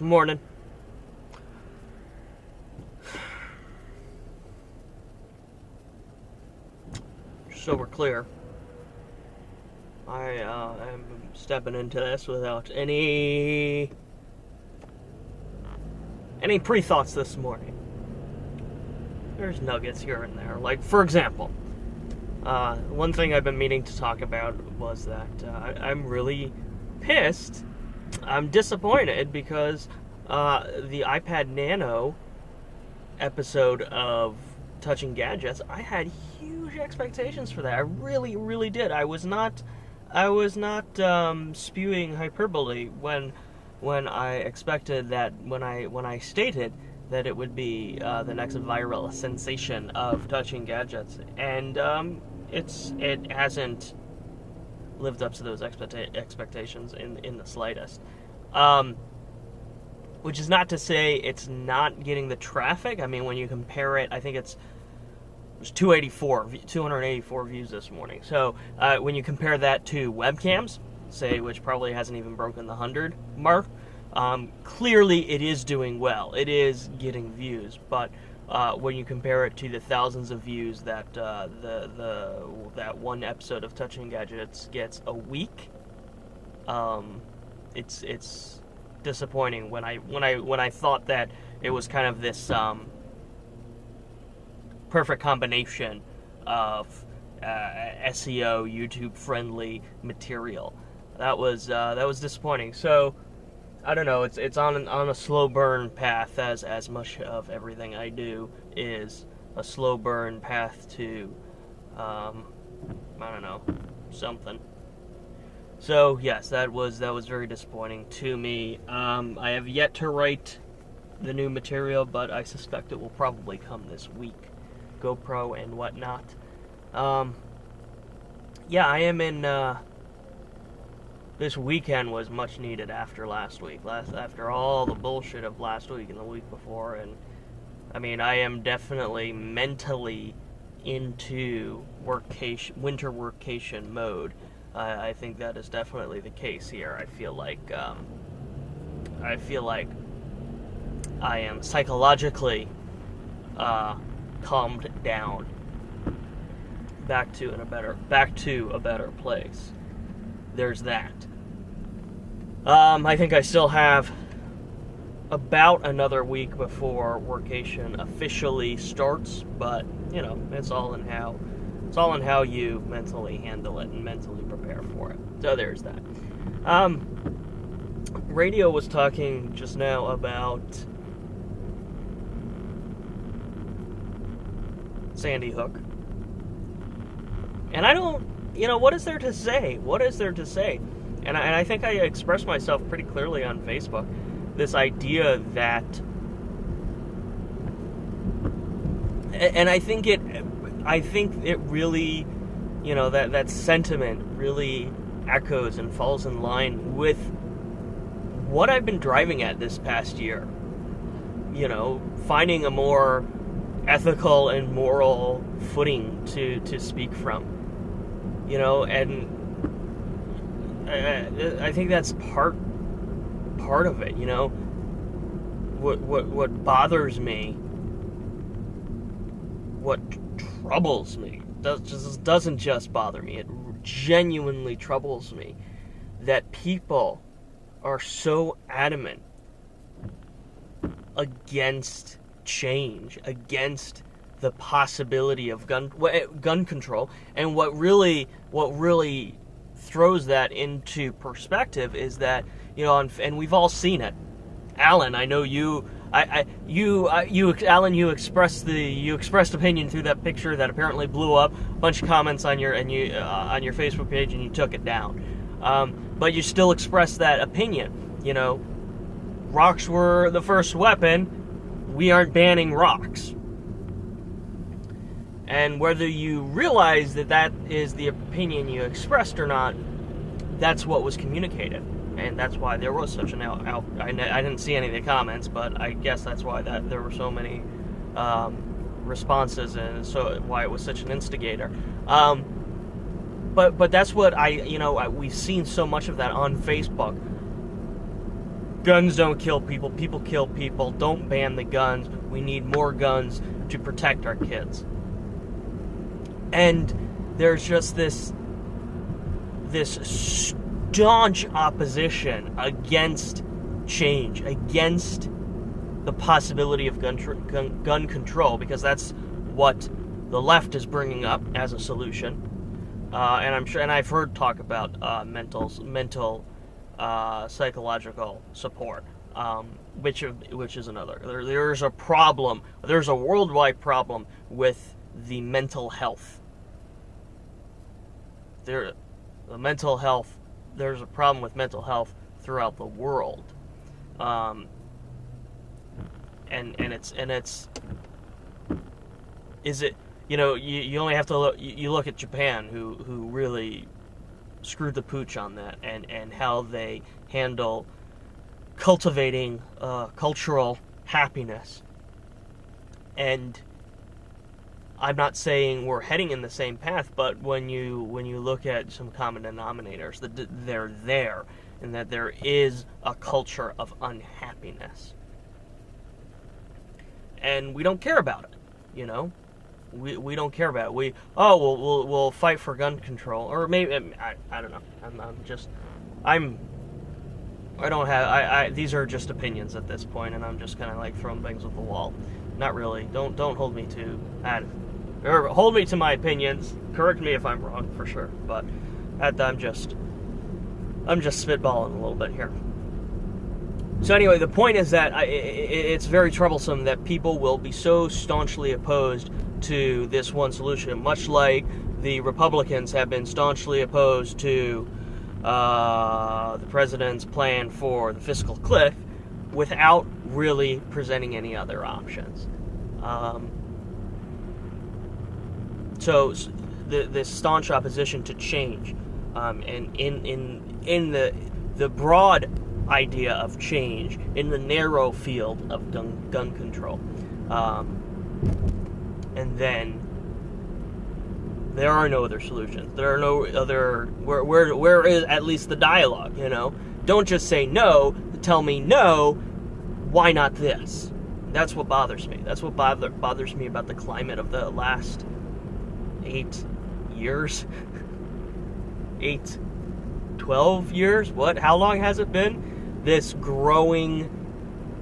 Morning. So we're clear. I am stepping into this without any pre-thoughts this morning. There's nuggets here and there. Like, for example, one thing I've been meaning to talk about was that I'm really pissed. I'm disappointed because the iPad Nano episode of Touching Gadgets, I had huge expectations for that. I really, really did. I was not spewing hyperbole when I expected that when I stated that it would be the next viral sensation of Touching Gadgets, and it hasn't lived up to those expectations in the slightest. Which is not to say it's not getting the traffic. I mean, when you compare it, I think it was 284 views this morning. So when you compare that to webcams, say, which probably hasn't even broken the 100 mark, clearly it is doing well. It is getting views, but when you compare it to the thousands of views that that one episode of Touching Gadgets gets a week, it's disappointing. When I thought that it was kind of this perfect combination of SEO, YouTube friendly material, that was disappointing. So I don't know. It's on a slow burn path, as much of everything I do is a slow burn path to I don't know, something. So yes, that was very disappointing to me. I have yet to write the new material, but I suspect it will probably come this week. GoPro and whatnot. Yeah, I am in. This weekend was much needed after last week. After all the bullshit of last week and the week before, and I mean, I am definitely mentally into winter workcation mode. I think that is definitely the case here. I feel like I am psychologically calmed down, back to a better place. There's that. I think I still have about another week before workation officially starts, but you know, it's all in how you mentally handle it and mentally prepare for it. So there's that. Radio was talking just now about Sandy Hook, and I don't, what is there to say? What is there to say? And I think I expressed myself pretty clearly on Facebook. This idea that, and I think it really, that sentiment really echoes and falls in line with what I've been driving at this past year. Finding a more ethical and moral footing to speak from. And I think that's part of it. What bothers me, what troubles me, doesn't just bother me. It genuinely troubles me that people are so adamant against change, against the possibility of gun control, and what really throws that into perspective is that, and we've all seen it. Alan, I know Alan, you expressed opinion through that picture that apparently blew up, a bunch of comments on your Facebook page, and you took it down. But you still expressed that opinion. Rocks were the first weapon. We aren't banning rocks. And whether you realize that is the opinion you expressed or not, that's what was communicated. And that's why there was such an I didn't see any of the comments, but I guess that's why there were so many responses, and so why it was such an instigator. But that's what we've seen so much of that on Facebook. guns don't kill people, people kill people, don't ban the guns, we need more guns to protect our kids. And there's just this staunch opposition against change, against the possibility of gun control, because that's what the left is bringing up as a solution. And I'm sure, and I've heard talk about mental psychological support, which is another. There's a problem. There's a worldwide problem with the mental health. There's a problem with mental health throughout the world, and it's is it, you know, you only have to look, you look at Japan, who really screwed the pooch on that, and how they handle cultivating cultural happiness. And I'm not saying we're heading in the same path, but when you look at some common denominators, that they're there, and that there is a culture of unhappiness, and we don't care about it, you know. We don't care about it. We'll fight for gun control, or maybe I don't know. These are just opinions at this point, and I'm just kind of like throwing things at the wall. Not really. Don't hold me to that, or hold me to my opinions. Correct me if I'm wrong, for sure. But I'm just spitballing a little bit here. So anyway, the point is that it's very troublesome that people will be so staunchly opposed to this one solution, much like the Republicans have been staunchly opposed to the president's plan for the fiscal cliff, without really presenting any other options. So the staunch opposition to change, and in the broad idea of change, in the narrow field of gun control, and then there are no other solutions. There are no other. Where is at least the dialogue? You know, don't just say no. Tell me no. Why not this? That's what bothers me. That's what bothers me about the climate of the last 8 years. 12 years. What? How long has it been? This growing.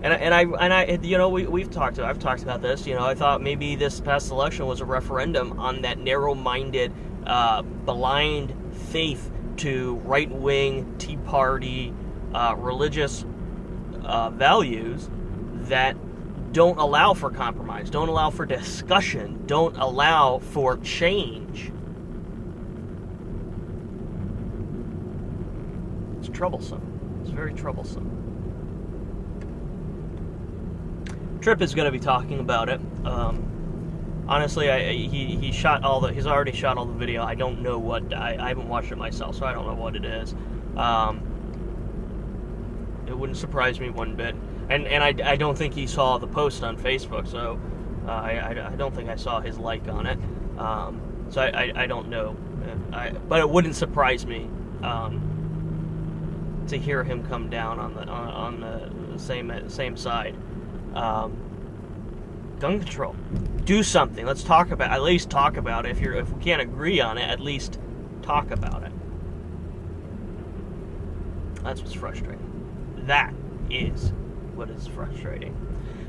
And I you know, I've talked about this. You know, I thought maybe this past election was a referendum on that narrow-minded, blind faith to right-wing Tea Party religious values that don't allow for compromise, don't allow for discussion, don't allow for change. It's troublesome. It's very troublesome. Tripp is going to be talking about it. Honestly, he's already shot all the video. I don't know what, I haven't watched it myself, so I don't know what it is. It wouldn't surprise me one bit. And I don't think he saw the post on Facebook, so I don't think I saw his like on it. So I don't know. But it wouldn't surprise me to hear him come down on the same side. Gun control. Do something. Let's talk about. At least talk about it. If we can't agree on it, at least talk about it. That's what's frustrating. That is what is frustrating.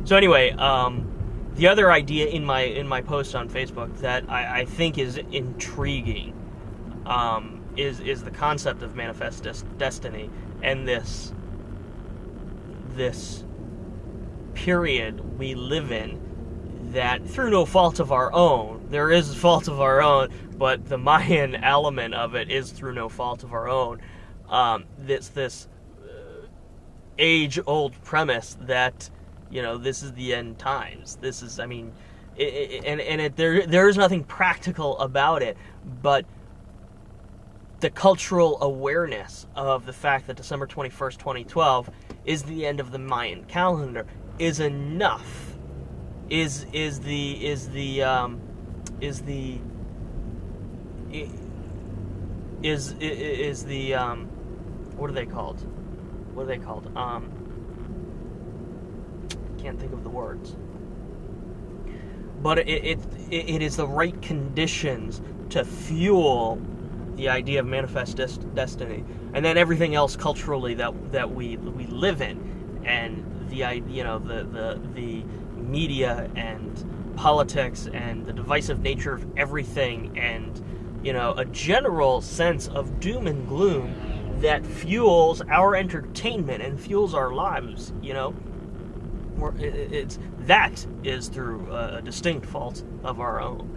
So anyway, the other idea in my post on Facebook that I think is intriguing is the concept of manifest destiny, and this period we live in, that through no fault of our own, there is fault of our own, but the Mayan element of it is through no fault of our own. This age-old premise that, you know, this is the end times. This is, I mean, there is nothing practical about it, but the cultural awareness of the fact that December 21st, 2012 is the end of the Mayan calendar is enough. Is the what are they called? can't think of the words. But it is the right conditions to fuel the idea of manifest destiny, and then everything else culturally that we live in, and the media and politics and the divisive nature of everything, and a general sense of doom and gloom that fuels our entertainment and fuels our lives. That is through a distinct fault of our own.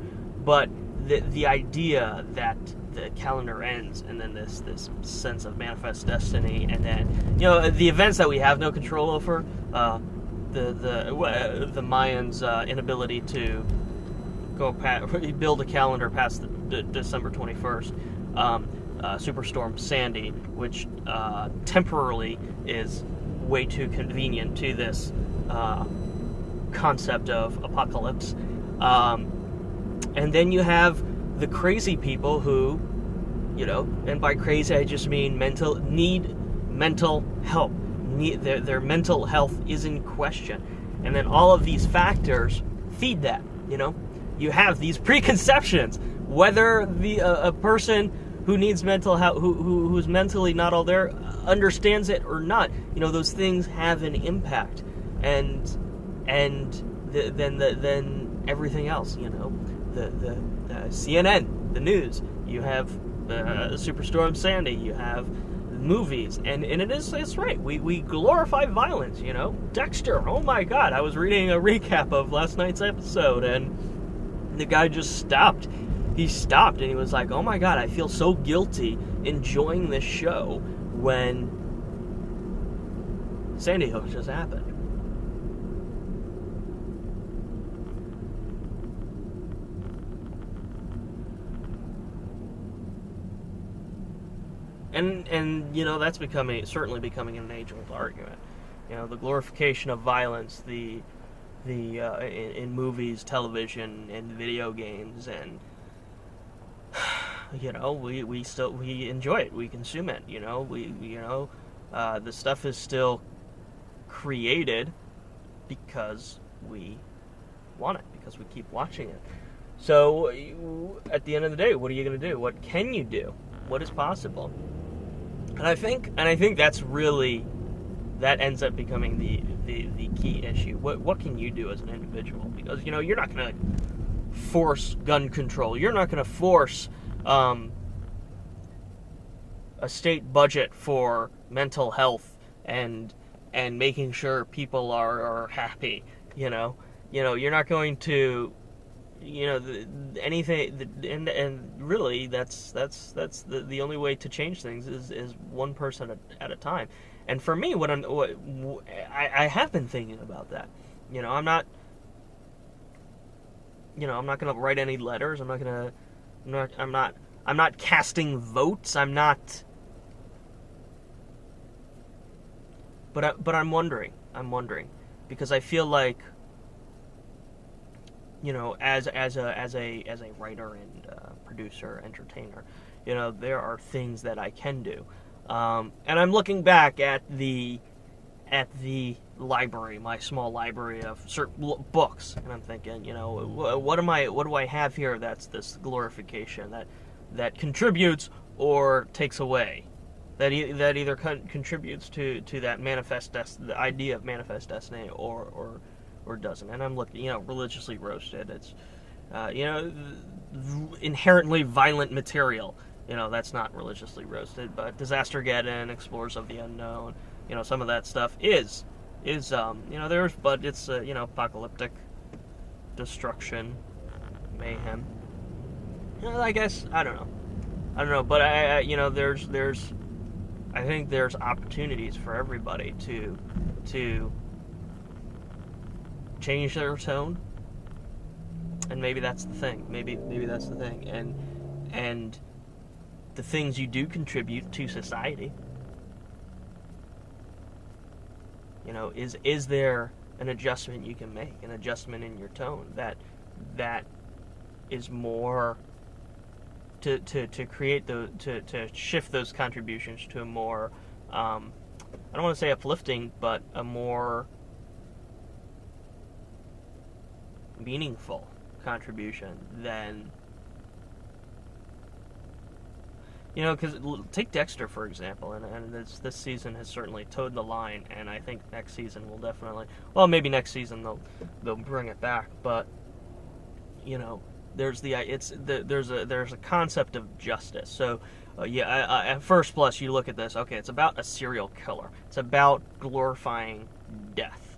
But the idea that the calendar ends, and then this sense of manifest destiny, and then the events that we have no control over, the Mayans' inability to build a calendar past the December 21st, Superstorm Sandy, which temporarily is way too convenient to this concept of apocalypse. And then you have the crazy people who, and by crazy I just mean need mental help. Their mental health is in question. And then all of these factors feed that, You have these preconceptions, whether a person who needs mental health, who's mentally not all there, understands it or not. Those things have an impact, and then everything else. The CNN, the news. You have Superstorm Sandy. You have movies, and it's right. We glorify violence. Dexter. Oh my God! I was reading a recap of last night's episode, and the guy just stopped. He stopped and he was like, "Oh my God, I feel so guilty enjoying this show when Sandy Hook just happened." And that's certainly becoming an age-old argument. The glorification of violence, in movies, television, and video games, and we enjoy it, we consume it. The stuff is still created because we want it, because we keep watching it. So at the end of the day, what are you going to do? What can you do? What is possible? And I think that's really, that ends up becoming the key issue. What can you do as an individual? Because you're not going to force gun control. You're not going to force a state budget for mental health and making sure people are happy. You're not going to anything, and really that's the only way to change things is one person at a time. And for me, I have been thinking about that. I'm not going to write any letters. I'm not casting votes. But I'm wondering because I feel like, as a writer and producer, entertainer, there are things that I can do. And I'm looking back at the library, my small library of certain books, and I'm thinking, what do I have here that's this glorification that contributes or takes away, that either contributes to that the idea of manifest destiny or doesn't. And I'm looking, religiously roasted. It's inherently violent material. That's not religiously roasted, but Disastergeddon, Explorers of the Unknown, some of that stuff is but it's apocalyptic destruction, mayhem. I guess I don't know, but I think there's opportunities for everybody to change their tone, and maybe that's the thing. Maybe that's the thing, and the things you do contribute to society. Is there an adjustment you can make, an adjustment in your tone that is more to create to shift those contributions to a more I don't want to say uplifting, but a more meaningful contribution than, you know, because take Dexter, for example, and this season has certainly towed the line, and I think next season will definitely, well, maybe next season they'll bring it back, but, you know, there's a concept of justice. So, at first blush, you look at this, okay, it's about a serial killer. It's about glorifying death,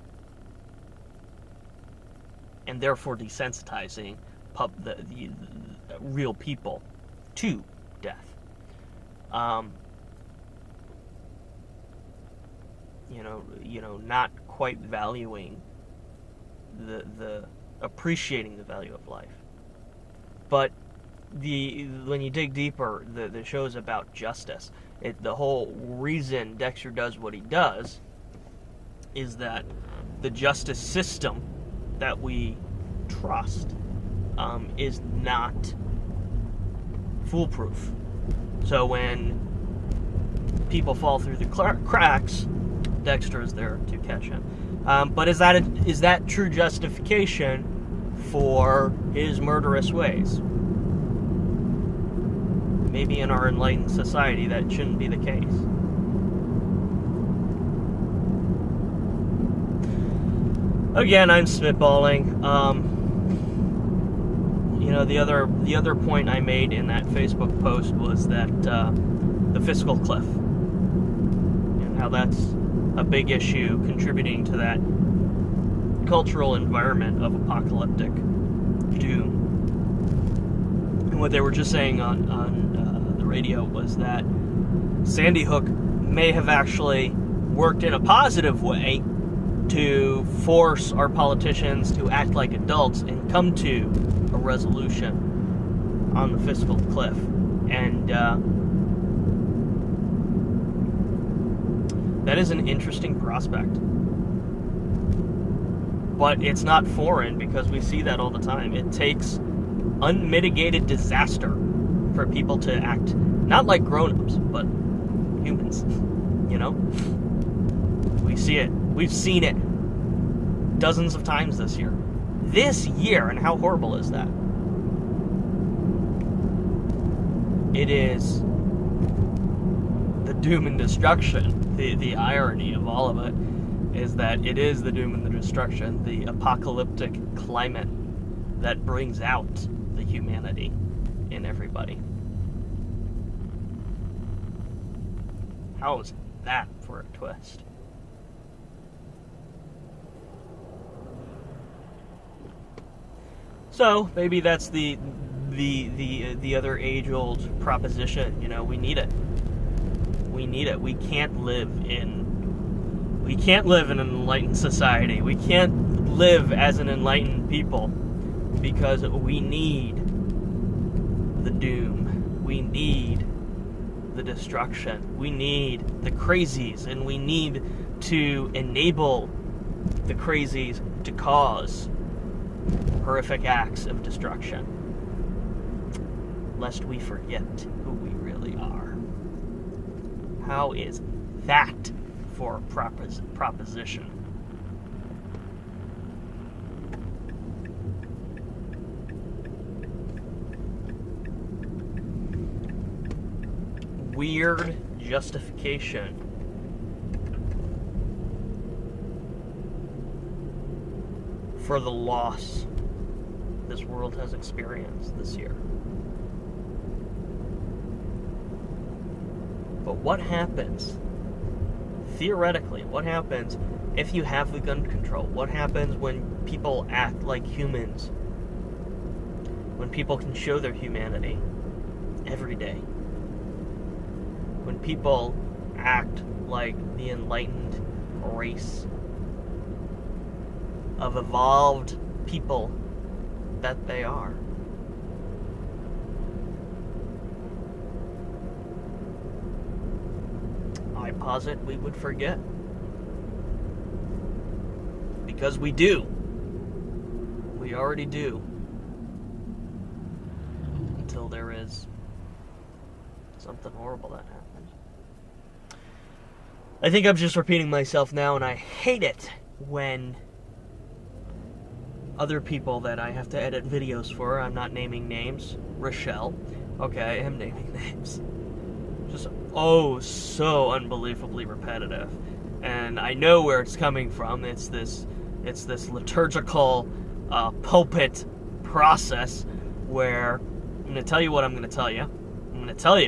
and therefore desensitizing the real people to death. Not quite valuing the appreciating the value of life. But when you dig deeper, the show's about justice. The whole reason Dexter does what he does is that the justice system that we trust is not foolproof. So when people fall through the cracks, Dexter is there to catch him. But is that true justification for his murderous ways? Maybe in our enlightened society that shouldn't be the case. Again, I'm spitballing. The other point I made in that Facebook post was that the fiscal cliff, and how that's a big issue contributing to that cultural environment of apocalyptic doom. And what they were just saying on the radio was that Sandy Hook may have actually worked in a positive way to force our politicians to act like adults and come to a resolution on the fiscal cliff. And that is an interesting prospect. But it's not foreign, because we see that all the time. It takes unmitigated disaster for people to act not like grown-ups, but humans. You know? We see it. We've seen it dozens of times this year. And how horrible is that? It is the doom and destruction. The irony of all of it is that it is the doom and the destruction, the apocalyptic climate that brings out the humanity in everybody. How is that for a twist? So maybe that's the other age-old proposition. You know, we need it. We need it. We can't live in an enlightened society. We can't live as an enlightened people, because we need the doom. We need the destruction. We need the crazies, and we need to enable the crazies to cause horrific acts of destruction, lest we forget who we really are. How is that for a proposition? Weird justification for the loss this world has experienced this year. But what happens, theoretically, what happens if you have the gun control? What happens when people act like humans? When people can show their humanity every day? When people act like the enlightened race of evolved people that they are. I posit we would forget. Because we do. We already do. Until there is something horrible that happens. I think I'm just repeating myself now, and I hate it when other people that I have to edit videos for. I'm not naming names. Rochelle. Okay, I am naming names. Just, oh, so unbelievably repetitive. And I know where it's coming from. It's this liturgical pulpit process where I'm going to tell you what I'm going to tell you. I'm going to tell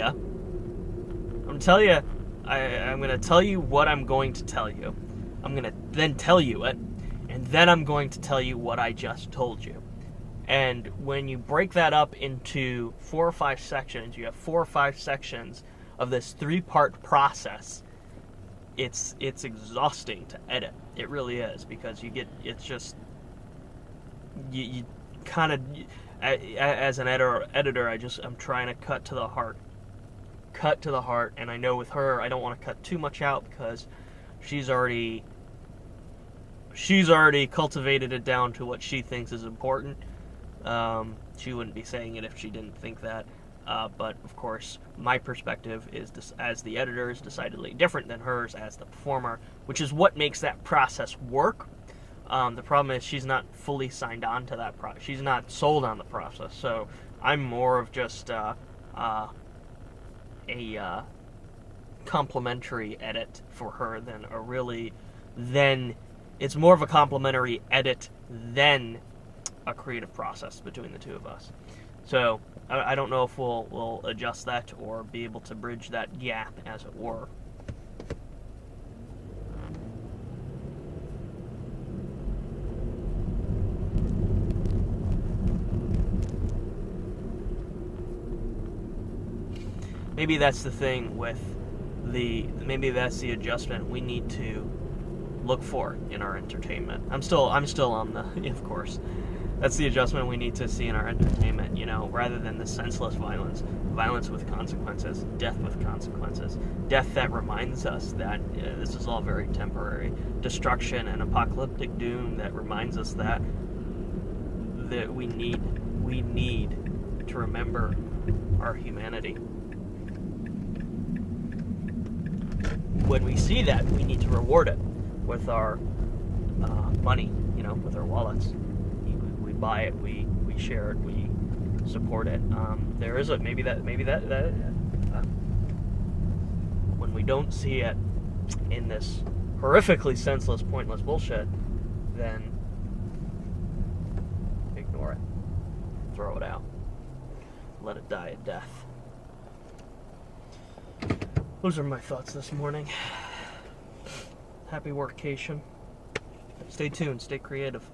you what I'm going to tell you. I'm going to then tell you it, and then I'm going to tell you what I just told you. And when you break that up into 4 or 5 sections, you have 4 or 5 sections of this 3-part process. It's exhausting to edit. It really is, because you kind of, as an editor, I'm trying to cut to the heart, and I know with her, I don't want to cut too much out, because she's already cultivated it down to what she thinks is important. She wouldn't be saying it if she didn't think that. But of course, my perspective is as the editor is decidedly different than hers as the performer, which is what makes that process work. The problem is she's not fully signed on to that process. She's not sold on the process. So I'm more of just a complimentary edit for her than a really. Then it's more of a complimentary edit than a creative process between the two of us. So I don't know if we'll adjust that or be able to bridge that gap, as it were. Maybe that's the thing with maybe that's the adjustment we need to look for in our entertainment. I'm still on the, of course. That's the adjustment we need to see in our entertainment, rather than the senseless violence with consequences, death with consequences, death that reminds us that this is all very temporary, destruction and apocalyptic doom that reminds us that we need to remember our humanity. When we see that, we need to reward it with our money, with our wallets. We buy it, we share it, we support it. There is maybe that when we don't see it in this horrifically senseless, pointless bullshit, then ignore it, throw it out, let it die a death. Those are my thoughts this morning. Happy workcation. Stay tuned, stay creative.